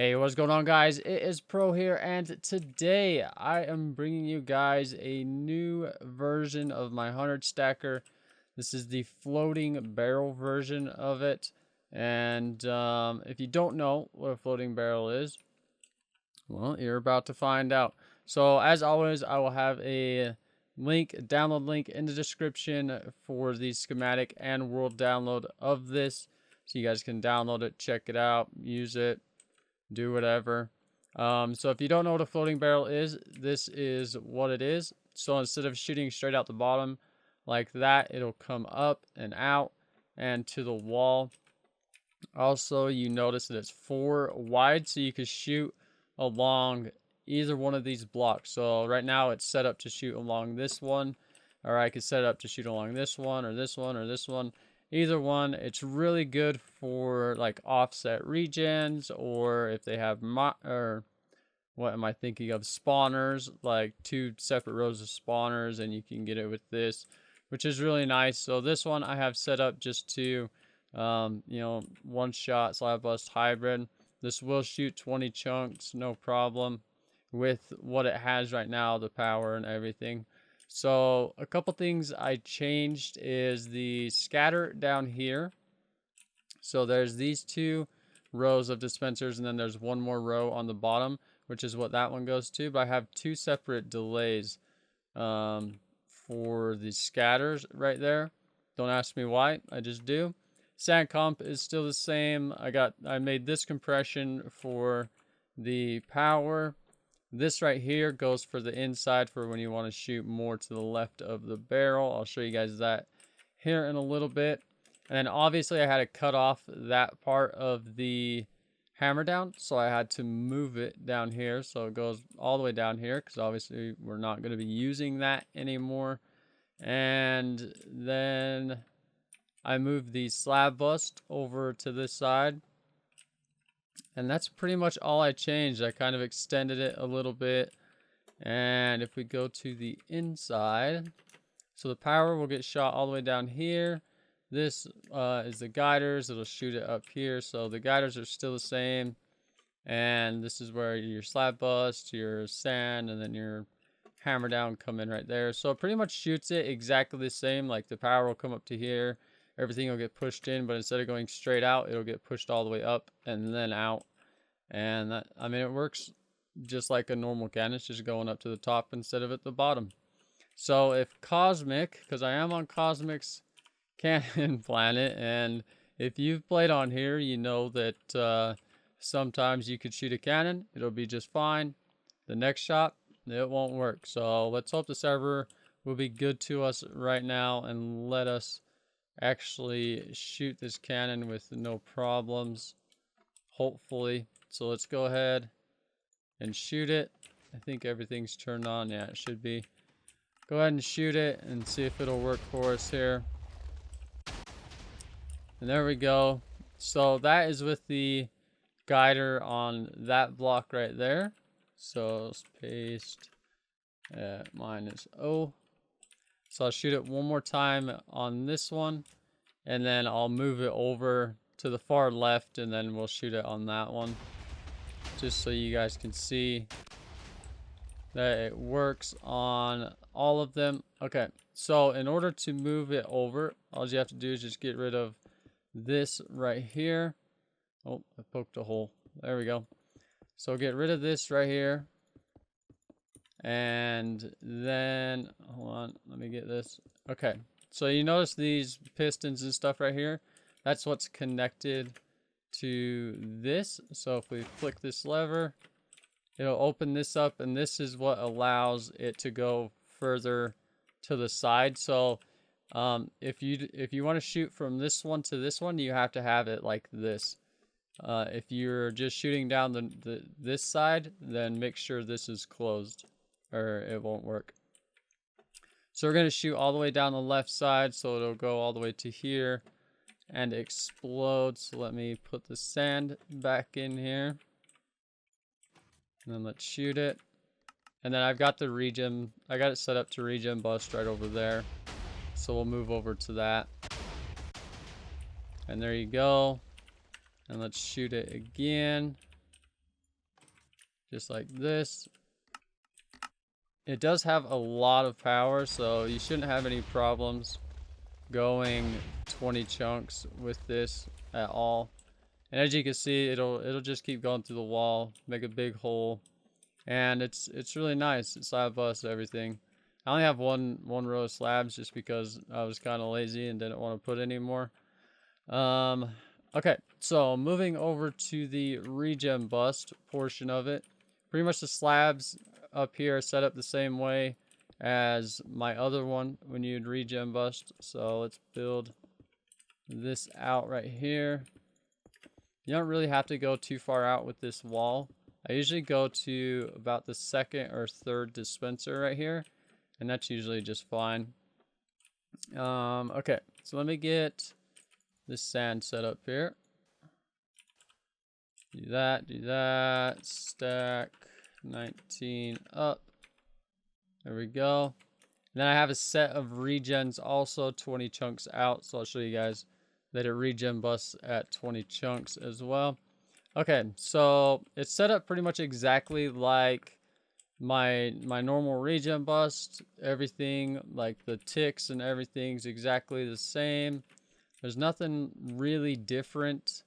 Hey, what's going on, guys? It is Pro here, and today I am bringing you guys a new version of my 100 stacker. This is the floating barrel version of it. And if you don't know what a floating barrel is, well, you're about to find out. So as always, I will have a download link in the description for the schematic and world download of this. So you guys can download it, check it out, use it, do whatever. So if you don't know what a floating barrel is, this is what it is. So instead of shooting straight out the bottom like that, it'll come up and out and to the wall. Also, you notice that it's 4 wide, so you can shoot along either one of these blocks. So right now it's set up to shoot along this one, or I could set it up to shoot along this one or this one or this one. Either one. It's really good for like offset regens, or if they have or what am I thinking of, spawners, like 2 separate rows of spawners, and you can get it with this, which is really nice. So this one I have set up just to one shot slab bust hybrid. This will shoot 20 chunks, no problem, with what it has right now, the power and everything. So a couple things I changed is the scatter down here. So there's these 2 rows of dispensers, and then there's one more row on the bottom, which is what that one goes to. But I have 2 separate delays for the scatters right there. Don't ask me why, I just do. Sand comp is still the same. I made this compression for the power. This right here goes for the inside for when you want to shoot more to the left of the barrel. I'll show you guys that here in a little bit. And then obviously I had to cut off that part of the hammer down, so I had to move it down here so it goes all the way down here, because obviously we're not going to be using that anymore. And then I moved the slab bust over to this side. And that's pretty much all I changed. I kind of extended it a little bit. And if we go to the inside, so the power will get shot all the way down here. This is the guiders. It'll shoot it up here. So the guiders are still the same. And this is where your slab bust, your sand, and then your hammer down come in right there. So it pretty much shoots it exactly the same. Like the power will come up to here. Everything will get pushed in, but instead of going straight out, it'll get pushed all the way up and then out. And that, I mean, it works just like a normal cannon. It's just going up to the top instead of at the bottom. So if Cosmic, because I am on Cosmic's cannon planet, and if you've played on here, you know that sometimes you could shoot a cannon, it'll be just fine. The next shot, it won't work. So let's hope the server will be good to us right now and let us actually shoot this cannon with no problems, hopefully. So let's go ahead and shoot it. I think everything's turned on. Yeah, it should be. Go ahead and shoot it and see if it'll work for us here. And there we go. So that is with the guider on that block right there. So let's paste -0. So I'll shoot it one more time on this one, and then I'll move it over to the far left, and then we'll shoot it on that one, just so you guys can see that it works on all of them. Okay, so in order to move it over, all you have to do is just get rid of this right here. Oh, I poked a hole. There we go. So get rid of this right here. And then, hold on, let me get this. Okay, so you notice these pistons and stuff right here? That's what's connected to this. So if we flick this lever, it'll open this up, and this is what allows it to go further to the side. So if you want to shoot from this one to this one, you have to have it like this. If you're just shooting down this side, then make sure this is closed, or it won't work. So we're going to shoot all the way down the left side, so it'll go all the way to here and explode. So let me put the sand back in here, and then let's shoot it. And then I've got the regen, I got it set up to regen bust right over there, so we'll move over to that. And there you go. And let's shoot it again. just like this. It does have a lot of power, so you shouldn't have any problems going 20 chunks with this at all. And as you can see, it'll just keep going through the wall, make a big hole, and it's really nice. It's slab bust everything. I only have one row of slabs just because I was kind of lazy and didn't want to put any more. Okay, so moving over to the regen bust portion of it. Pretty much the slabs up here are set up the same way as my other one when you'd regen bust. So let's build this out right here. You don't really have to go too far out with this wall. I usually go to about the second or third dispenser right here, and that's usually just fine. Okay, so let me get this sand set up here. Do that, stack 19 up. There we go. And then I have a set of regens also, 20 chunks out. So I'll show you guys that it regen busts at 20 chunks as well. Okay, so it's set up pretty much exactly like my normal regen bust. Everything, like the ticks and everything's exactly the same. There's nothing really different.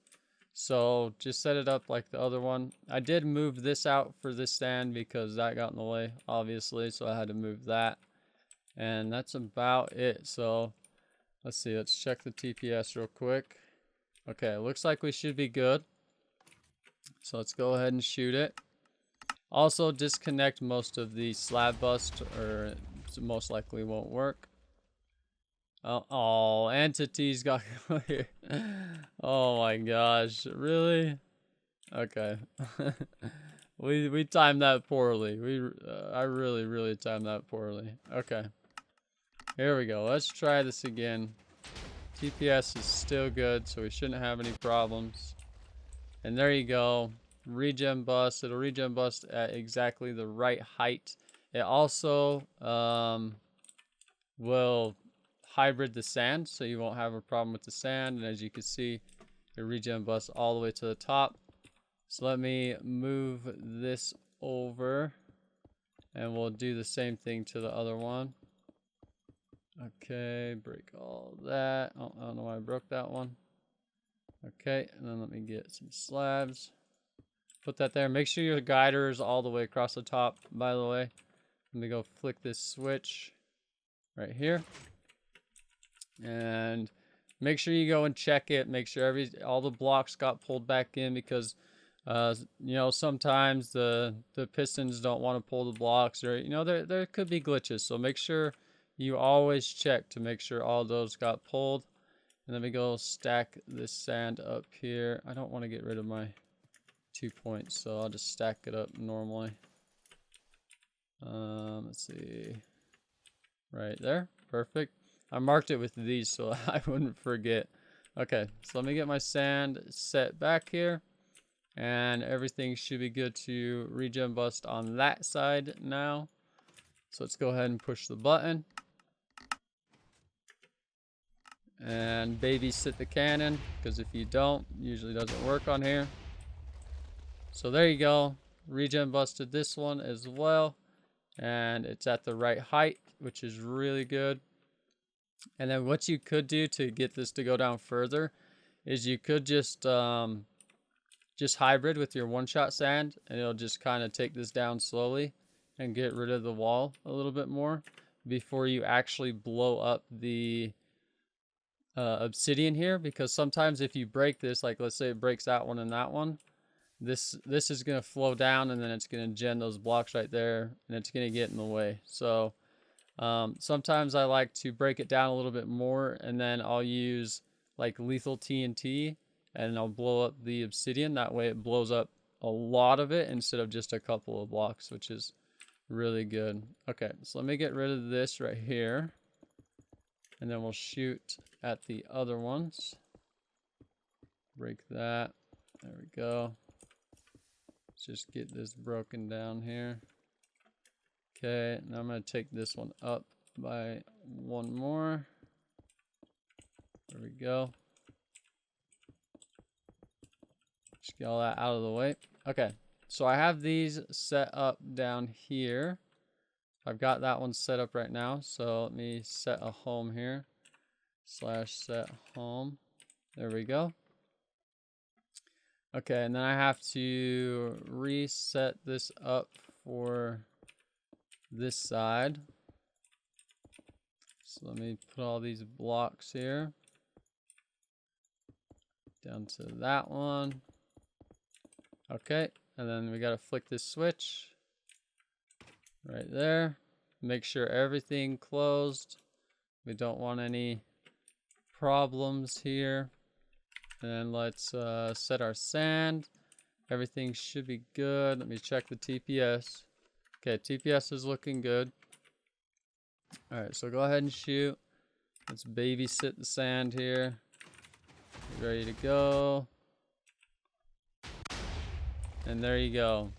So just set it up like the other one. I did move this out for this stand because that got in the way, obviously. So I had to move that. And that's about it. So let's see. Let's check the TPS real quick. Okay, looks like we should be good. So let's go ahead and shoot it. Also disconnect most of the slab bust or it most likely won't work. Oh, entities got here. Oh my gosh, really? Okay. we timed that poorly. I really timed that poorly. Okay. Here we go. Let's try this again. TPS is still good, so we shouldn't have any problems. And there you go. Regen bust. It'll regen bust at exactly the right height. It also will hybrid the sand, so you won't have a problem with the sand. And as you can see, it regen busts all the way to the top. So let me move this over and we'll do the same thing to the other one. Okay, break all that. Oh, I don't know why I broke that one. Okay, and then let me get some slabs. Put that there. Make sure your guider is all the way across the top, by the way. Let me go flick this switch right here. And make sure you go and check it. Make sure all the blocks got pulled back in because you know, sometimes the pistons don't want to pull the blocks, or you know, there could be glitches. So make sure you always check to make sure all those got pulled. And let me go stack this sand up here. I don't want to get rid of my 2 points, so I'll just stack it up normally. Let's see. Right there. Perfect. I marked it with these so I wouldn't forget. Okay, so let me get my sand set back here. And everything should be good to regen bust on that side now. So let's go ahead and push the button. And babysit the cannon, because if you don't, it usually doesn't work on here. So there you go. Regen busted this one as well. And it's at the right height, which is really good. And then what you could do to get this to go down further is you could just hybrid with your one-shot sand, and it'll just kind of take this down slowly and get rid of the wall a little bit more before you actually blow up the obsidian here. Because sometimes if you break this, like let's say it breaks that one and that one, this is going to flow down and then it's going to gen those blocks right there and it's going to get in the way. So sometimes I like to break it down a little bit more, and then I'll use like lethal TNT and I'll blow up the obsidian. That way it blows up a lot of it instead of just a couple of blocks, which is really good. Okay, so let me get rid of this right here. And then we'll shoot at the other ones. Break that. There we go. Let's just get this broken down here. Okay, now I'm going to take this one up by one more. There we go. Just get all that out of the way. Okay, So I have these set up down here. I've got that one set up right now. So let me set a home here. /set home. There we go. Okay, and then I have to reset this up for this side. So let me put all these blocks here. Down to that one. Okay, and then we gotta flick this switch. Right there. Make sure everything closed. We don't want any problems here. And let's set our sand. Everything should be good. Let me check the TPS. Okay, TPS is looking good. Alright, so go ahead and shoot. Let's babysit the sand here. Get ready to go. And there you go.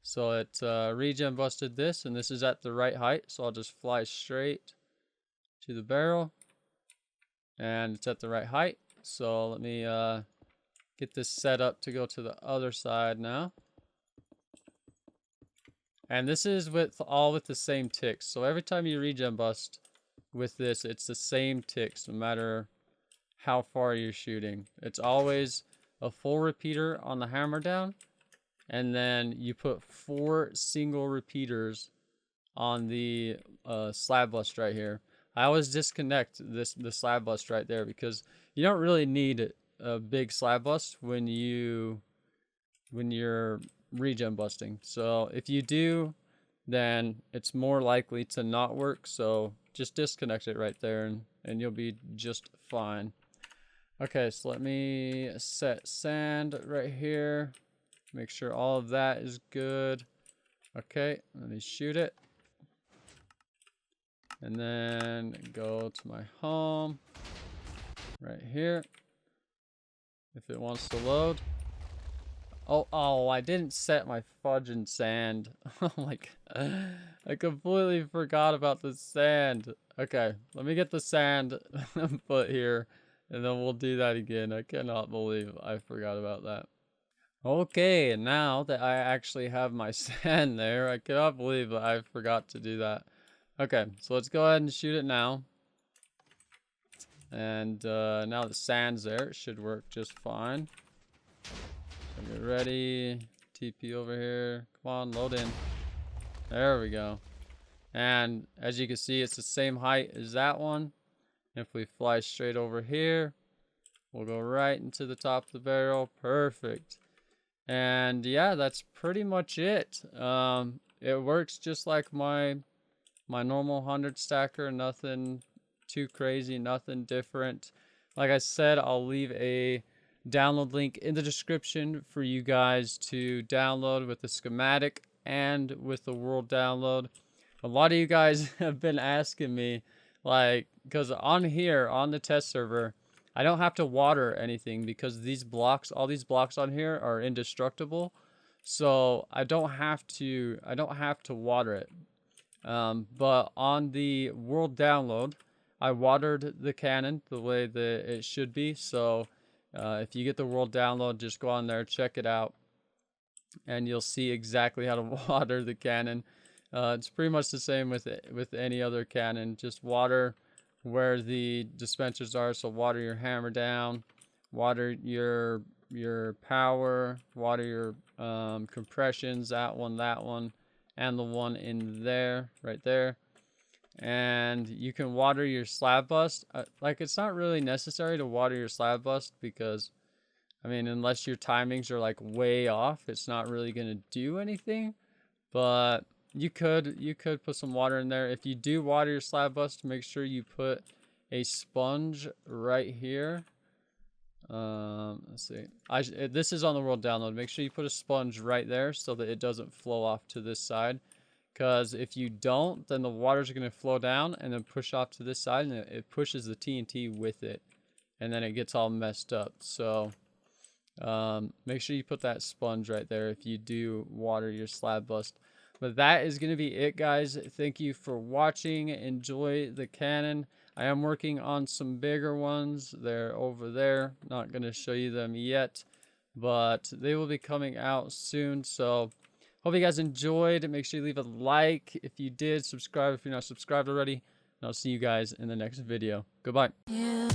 So it regen busted this, and this is at the right height. So I'll just fly straight to the barrel. And it's at the right height. So let me get this set up to go to the other side now. And this is all with the same ticks. So every time you regen bust with this, it's the same ticks no matter how far you're shooting. It's always a full repeater on the hammer down, and then you put 4 single repeaters on the slab bust right here. I always disconnect the slab bust right there because you don't really need a big slab bust when you're regen busting. So if you do, then it's more likely to not work. So just disconnect it right there and you'll be just fine. Okay, so let me set sand right here. Make sure all of that is good. Okay, let me shoot it. And then go to my home right here. If it wants to load. Oh, I didn't set my fudge and sand. Oh my god. I completely forgot about the sand. Okay, let me get the sand put here, and then we'll do that again. I cannot believe I forgot about that. Okay, now that I actually have my sand there, I cannot believe I forgot to do that. Okay, so let's go ahead and shoot it now. And now the sand's there. It should work just fine. So get ready. TP over here. Come on, load in. There we go. And as you can see, it's the same height as that one. If we fly straight over here, we'll go right into the top of the barrel. Perfect. And yeah, that's pretty much it. It works just like my normal 100 stacker. Nothing too crazy, nothing different. Like I said, I'll leave a download link in the description for you guys to download with the schematic and with the world download. A lot of you guys have been asking me, like, because on here, on the test server, I don't have to water anything because these blocks, all these blocks on here are indestructible. So I don't have to water it. But on the world download, I watered the cannon the way that it should be. So if you get the world download, just go on there, check it out, and you'll see exactly how to water the cannon. It's pretty much the same with any other cannon. Just water where the dispensers are. So water your hammer down, water your power, water your compressions, that one, and the one in there, right there. And you can water your slab bust. Like, it's not really necessary to water your slab bust because, I mean, unless your timings are like way off, it's not really gonna do anything. But you could put some water in there. If you do water your slab bust, make sure you put a sponge right here. Let's see. This is on the world download. Make sure you put a sponge right there so that it doesn't flow off to this side. Because if you don't, then the water's going to flow down and then push off to this side, and it pushes the TNT with it, and then it gets all messed up. So make sure you put that sponge right there if you do water your slab bust. But that is going to be it, guys. Thank you for watching. Enjoy the cannon. I am working on some bigger ones. They're over there. Not going to show you them yet. but they will be coming out soon. So hope you guys enjoyed. Make sure you leave a like if you did. Subscribe if you're not subscribed already. And I'll see you guys in the next video. Goodbye. Yeah.